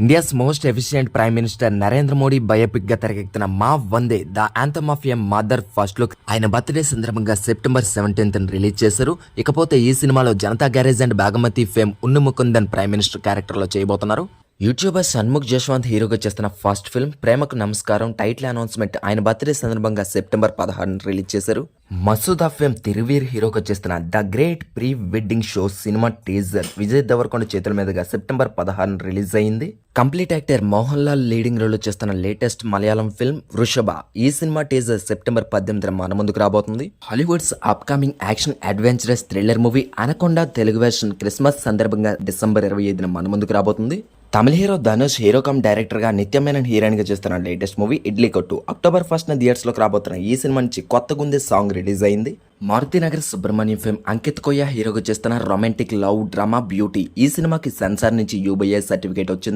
India's most efficient prime minister Narendra Modi biopic గా తెరకెక్కుతున్న Maa Vande the anthem of a mother first look ఆయన birthday సందర్భంగా September 17th release చేశారు. ఇకపోతే ఈ సినిమాలో Janatha garage and Bhagamathi fame Unni Mukundan prime minister character లో చేయబోతున్నారు. యూట్యూబర్ సన్ముఖ్ జశ్వంత్ హీరోగా చేస్తున్న first film Premaku Namaskaram title announcement ఆయన బర్త్డే సందర్భంగా సెప్టెంబర్ 16 రిలీజ్ చేశారు. మసూద్ అఫ్ఫేమ్ తిరువీర్ హీరోగా చేస్తున్న the great pre wedding show cinema teaser Vijay Deverakonda చేతుల మీదుగా సెప్టెంబర్ 16 రిలీజ్ అయింది. Complete actor Mohan Lal leading role చేస్తున్న లేటెస్ట్ మలయాళం ఫిల్మ్ వృషభ ఈ సినిమా టీజర్ సెప్టెంబర్ 18 మన ముందుకు రాబోతుంది. Hollywood's upcoming action adventurous thriller movie Anaconda Telugu version Christmas సందర్భంగా డిసెంబర్ 25 మన ముందుకు రాబోతుంది. Tamil hero Dhanush hero come director గా నిత్యమైన హీరోయిన్ గా చేస్తున్న లేటెస్ట్ మూవీ ఇడ్లీ కొట్టు అక్టోబర్ 1 థియేటర్స్ లోకి రాబోతున్న ఈ సినిమా నుంచి కొత్త గుందే సాంగ్ రిలీజ్ అయింది. మారుతినగర్ సుబ్రహ్మణ్యం ఫిల్మ్ అంకిత్ కొయ్య హీరోగా చేస్తున్న రొమాంటిక్ లవ్ డ్రామా బ్యూటీ ఈ సినిమాకి సెన్సార్ నుంచి యూబీఏ సర్టిఫికేట్ వచ్చింది.